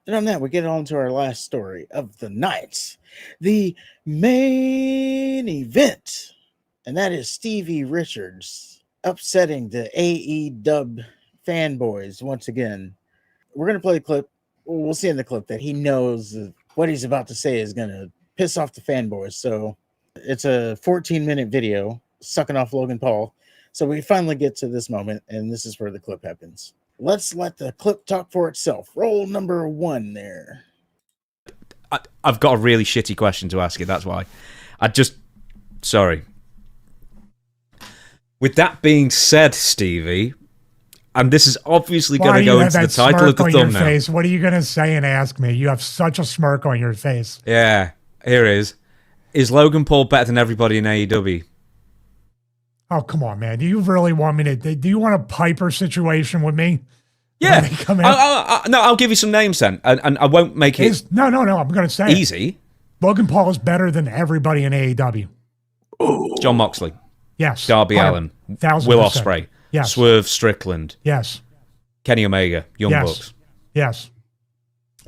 And on that, we get on to our last story of the night, the main event. And that is Stevie Richards upsetting the AEW fanboys once again. We're going to play a clip. We'll see in the clip that he knows what he's about to say is going to piss off the fanboys. So it's a 14-minute video sucking off Logan Paul. So we finally get to this moment, and this is where the clip happens. Let's let the clip talk for itself. Roll number 1 there. I've got a really shitty question to ask you. That's why. Sorry. With that being said, Stevie, and this is obviously going to go into the title of the thumbnail. Face? What are you going to say and ask me? You have such a smirk on your face. Yeah, here it is. Is Logan Paul better than everybody in AEW? Oh, come on, man. Do you really want me to? Do you want a Piper situation with me? Yeah. I'll give you some names then, and I won't make it. No. I'm going to say easy. Logan Paul is better than everybody in AEW. Ooh. John Moxley. Yes. Darby Allin. 1,000%. Will Ospreay. Yes. Swerve Strickland. Yes. Kenny Omega. Young Bucks. Yes.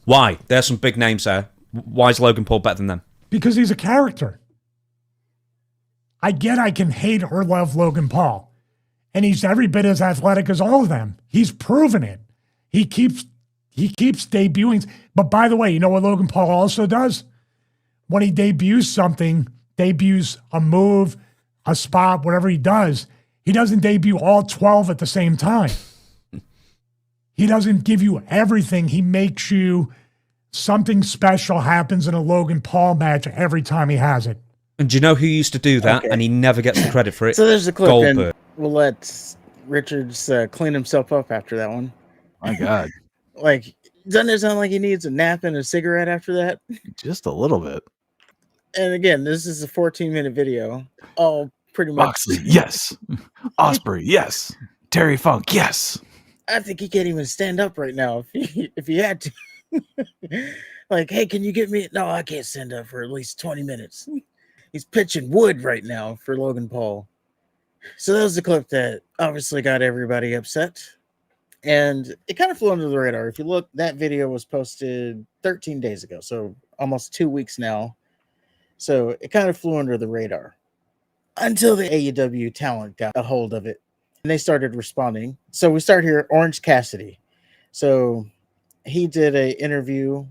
Why? There's some big names there. Why is Logan Paul better than them? Because he's a character. I can hate or love Logan Paul. And he's every bit as athletic as all of them. He's proven it. He keeps debuting. But by the way, you know what Logan Paul also does? When he debuts a move, a spot, whatever he doesn't debut all 12 at the same time. He doesn't give you everything. He makes you something special happens in a Logan Paul match every time he has it. And do you know who used to do that? Okay. And he never gets the credit for it. So there's a clip, and we'll let Richards clean himself up after that one. My God. Like, doesn't it sound like he needs a nap and a cigarette after that? Just a little bit. And again, this is a 14-minute video. All pretty much. Moxley, yes. Ospreay, yes. Terry Funk, yes. I think he can't even stand up right now if he had to. Like, hey, can you get me? No, I can't stand up for at least 20 minutes. He's pitching wood right now for Logan Paul. So that was the clip that obviously got everybody upset. And it kind of flew under the radar. If you look, that video was posted 13 days ago. So almost 2 weeks now. So it kind of flew under the radar until the AEW talent got a hold of it. And they started responding. So we start here, Orange Cassidy. So he did an interview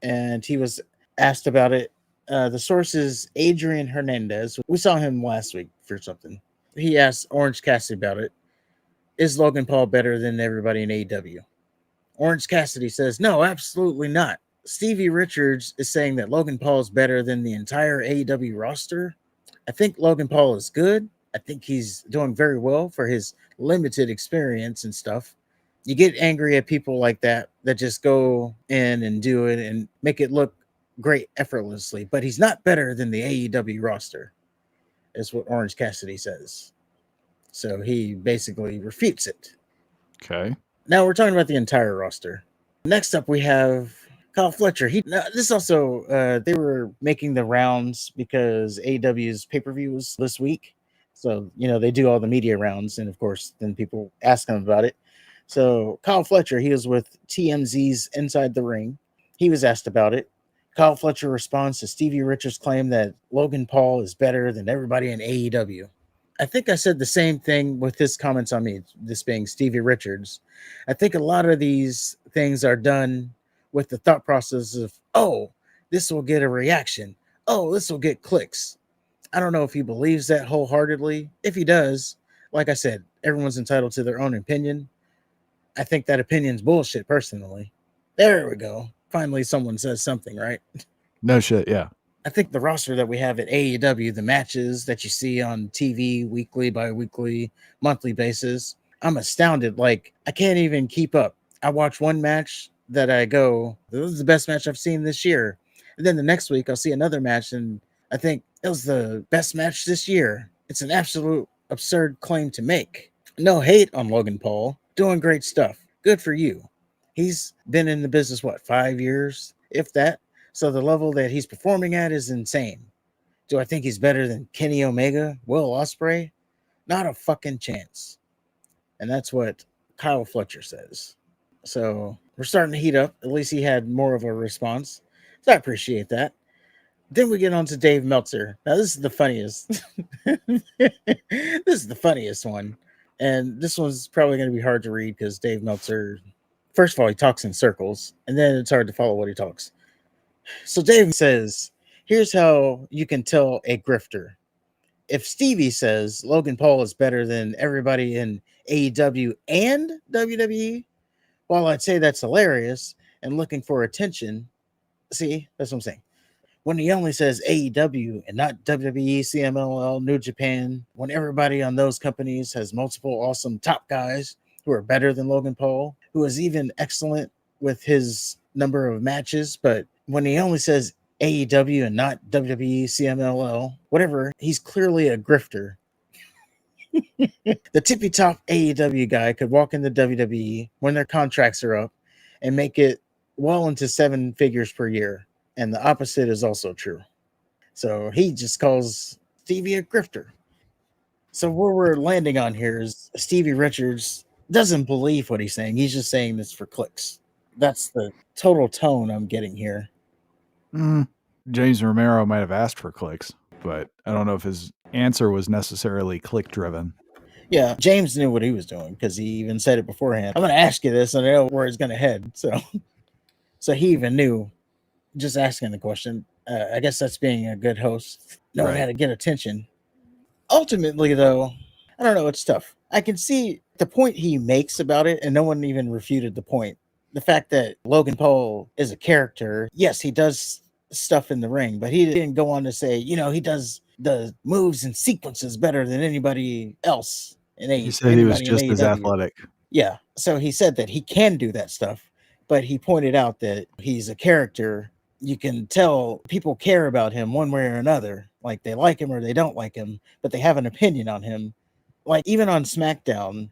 and he was asked about it. The source is Adrian Hernandez. We saw him last week for something. He asked Orange Cassidy about it. Is Logan Paul better than everybody in AEW? Orange Cassidy says, no, absolutely not. Stevie Richards is saying that Logan Paul is better than the entire AEW roster. I think Logan Paul is good. I think he's doing very well for his limited experience and stuff. You get angry at people like that just go in and do it and make it look great effortlessly, but he's not better than the AEW roster, is what Orange Cassidy says. So he basically refutes it. Okay. Now we're talking about the entire roster. Next up, we have Kyle Fletcher. This also, they were making the rounds because AEW's pay-per-view was this week. So, they do all the media rounds. And of course, then people ask him about it. So Kyle Fletcher, he was with TMZ's Inside the Ring. He was asked about it. Kyle Fletcher responds to Stevie Richards' claim that Logan Paul is better than everybody in AEW. I think I said the same thing with his comments on me, this being Stevie Richards. I think a lot of these things are done with the thought process of, oh, this will get a reaction. Oh, this will get clicks. I don't know if he believes that wholeheartedly. If he does, like I said, everyone's entitled to their own opinion. I think that opinion's bullshit, personally. There we go. Finally, someone says something, right? No shit, yeah. I think the roster that we have at AEW, the matches that you see on TV weekly, bi-weekly, monthly basis, I'm astounded. Like, I can't even keep up. I watch one match that I go, this is the best match I've seen this year. And then the next week, I'll see another match, and I think it was the best match this year. It's an absolute absurd claim to make. No hate on Logan Paul. Doing great stuff. Good for you. He's been in the business, 5 years, if that? So the level that he's performing at is insane. Do I think he's better than Kenny Omega, Will Ospreay? Not a fucking chance. And that's what Kyle Fletcher says. So We're starting to heat up. At least he had more of a response. So I appreciate that. Then we get on to Dave Meltzer. Now, this is the funniest. This is the funniest one. And this one's probably going to be hard to read because Dave Meltzer, first of all, he talks in circles, and then it's hard to follow what he talks. So Dave says, here's how you can tell a grifter. If Stevie says Logan Paul is better than everybody in AEW and WWE, while I'd say that's hilarious and looking for attention, see, that's what I'm saying. When he only says AEW and not WWE, CMLL, New Japan, when everybody on those companies has multiple awesome top guys who are better than Logan Paul, who is even excellent with his number of matches, but when he only says AEW and not WWE, CMLL, whatever, he's clearly a grifter. The tippy top AEW guy could walk into WWE when their contracts are up and make it well into 7 figures per year. And the opposite is also true. So he just calls Stevie a grifter. So where we're landing on here is Stevie Richards doesn't believe what he's saying. He's just saying this for clicks. That's the total tone I'm getting here. James Romero might have asked for clicks, but I don't know if his answer was necessarily click driven. Yeah, James knew what he was doing because he even said it beforehand. I'm going to ask you this and I know where it's going to head. So he even knew just asking the question. I guess that's being a good host, knowing how to get attention. Ultimately, though, I don't know. It's tough. I can see the point he makes about it, and no one even refuted the point. The fact that Logan Paul is a character, yes, he does stuff in the ring, but he didn't go on to say, he does the moves and sequences better than anybody else. He said he was just as athletic. Yeah. So he said that he can do that stuff, but he pointed out that he's a character. You can tell people care about him one way or another. Like they like him or they don't like him, but they have an opinion on him. Like even on SmackDown,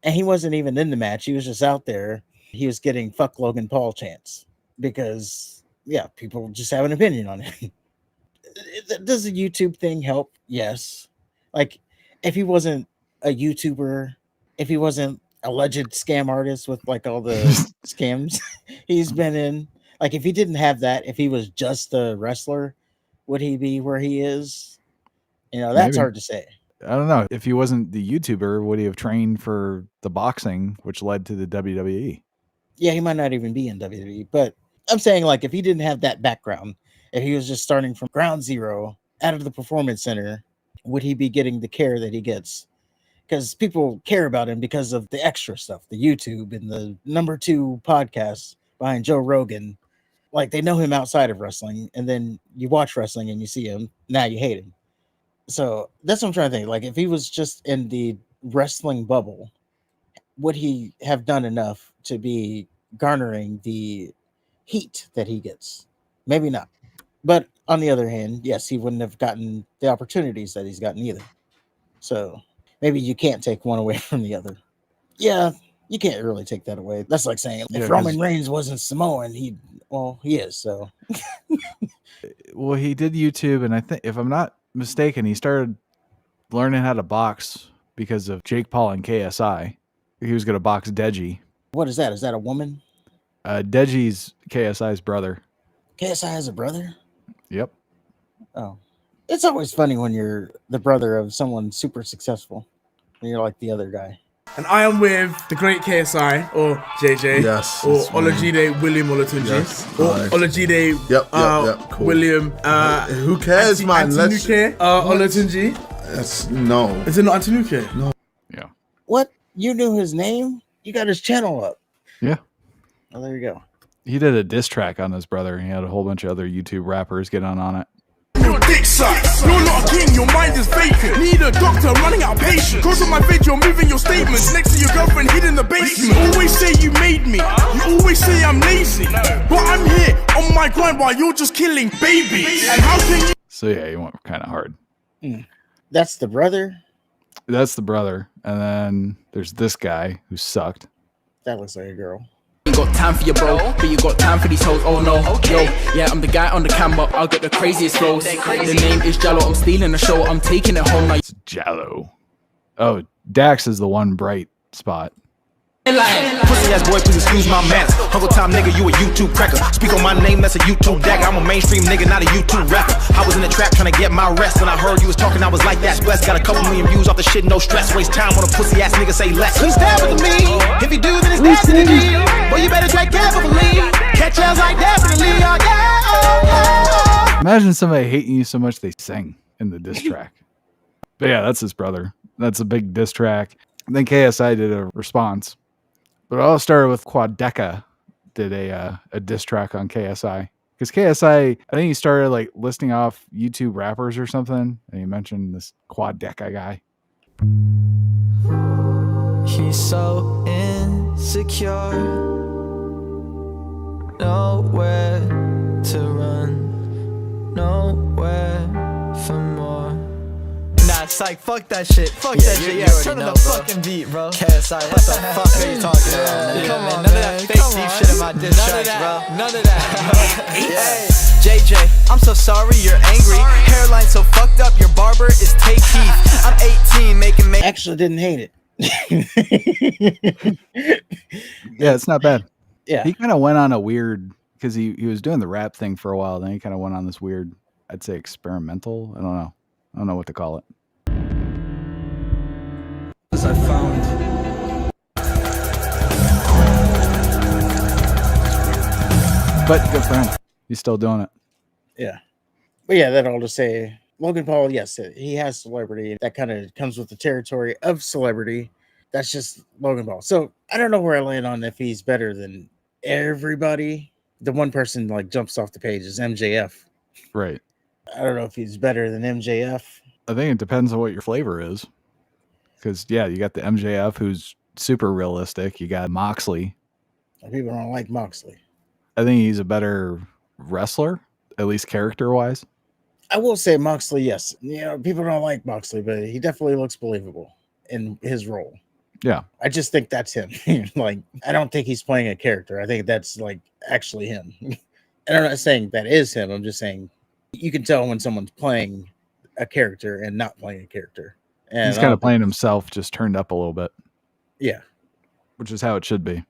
and he wasn't even in the match. He was just out there. He was getting fuck Logan Paul chants because, yeah, people just have an opinion on him. Does the YouTube thing help? Yes. Like if he wasn't a YouTuber, if he wasn't alleged scam artist with like all the scams he's been in, like if he didn't have that, if he was just a wrestler, would he be where he is? That's Maybe. hard to say. I don't know. If he wasn't the YouTuber, would he have trained for the boxing, which led to the WWE? Yeah, he might not even be in WWE, but I'm saying like if he didn't have that background, if he was just starting from ground zero out of the performance center, would he be getting the care that he gets? Because people care about him because of the extra stuff, the YouTube and the #2 podcast behind Joe Rogan. Like they know him outside of wrestling, and then you watch wrestling and you see him, now you hate him. So that's what I'm trying to think. Like if he was just in the wrestling bubble, would he have done enough to be garnering the heat that he gets? Maybe not. But on the other hand, yes, he wouldn't have gotten the opportunities that he's gotten either. So maybe you can't take one away from the other. Yeah, you can't really take that away. That's like saying if Roman Reigns wasn't Samoan, he is. So well, he did YouTube, and I think if I'm not mistaken, he started learning how to box because of Jake Paul and KSI. He was going to box Deji. What is that? Is that a woman? Deji's KSI's brother. KSI has a brother? Yep. Oh. It's always funny when you're the brother of someone super successful and you're like the other guy. And I am with the great KSI, or JJ, yes, or Olajide William Olatunji, yes, or Olajide cool. William. Who cares, man? Antinuke, Olatunji. No. Is it not Antinuke? No. Yeah. What? You knew his name? You got his channel up. Yeah. Oh, there you go. He did a diss track on his brother. He had a whole bunch of other YouTube rappers get on it. Your dick sucks. You're not a king, your mind is vacant. Need a doctor running out of patience. Cause on my vid, you're moving your statements next to your girlfriend hid in the basement. You always say you made me. You always say I'm lazy. But I'm here on my grind while you're just killing babies. And how can you? So yeah, he went kind of hard. That's the brother? That's the brother. And then there's this guy who sucked. That looks like a girl. You got time for your bro, but you got time for these hoes. Oh no, yo, yeah, I'm the guy on the camera. I'll get the craziest flows. The name is Jallo. I'm stealing the show. I'm taking it home. It's Jallo. Oh, Dax is the one bright spot. Pussy ass boy, please excuse my manners. Uncle Tom nigga, you a YouTube cracker. Speak on my name, that's a YouTube dagger. I'm a mainstream nigga, not a YouTube rapper. I was in the trap trying to get my rest. When I heard you was talking, I was like, that's blessed. Got a couple million views off the shit, no stress. Waste time on a pussy ass nigga, say less. Please stab with me. If you do, then it's destiny. Boy, you better tread carefully. Catch L's like definitely. Oh, yeah, oh, yeah. Imagine somebody hating you so much they sing in the diss track. But yeah, that's his brother. That's a big diss track. And then KSI did a response. But it all started with Quadeca did a diss track on KSI. Because KSI, I think he started like listing off YouTube rappers or something. And he mentioned this Quadeca guy. He's so insecure, nowhere to run, nowhere for more. Nah, psych, fuck that shit. Fuck that shit. Yeah, turn on the fucking beat, bro. KSI, what the fuck are you talking about? Man? Come on, man. None of that fake deep shit in my diss tracks, bro. None of that. Hey, JJ, I'm so sorry you're angry. Hairline so fucked up, your barber is Tay Keith. I'm 18, making Actually, didn't hate it. Yeah, it's not bad. Yeah. He kind of went on a weird, because he was doing the rap thing for a while. Then he kind of went on this weird, I'd say experimental. I don't know what to call it. As I found. But good for him. He's still doing it. Yeah. But yeah, that all to say, Logan Paul, yes, he has celebrity. That kind of comes with the territory of celebrity. That's just Logan Paul. So I don't know where I land on if he's better than everybody. The one person like jumps off the page is MJF. Right. I don't know if he's better than MJF. I think it depends on what your flavor is. Because, yeah, you got the MJF who's super realistic. You got Moxley. People don't like Moxley. I think he's a better wrestler, at least character-wise. I will say Moxley, yes. You know, people don't like Moxley, but he definitely looks believable in his role. Yeah. I just think that's him. Like, I don't think he's playing a character. I think that's like actually him. And I'm not saying that is him. I'm just saying you can tell when someone's playing a character and not playing a character. And He's kind of playing himself, just turned up a little bit. Yeah. Which is how it should be.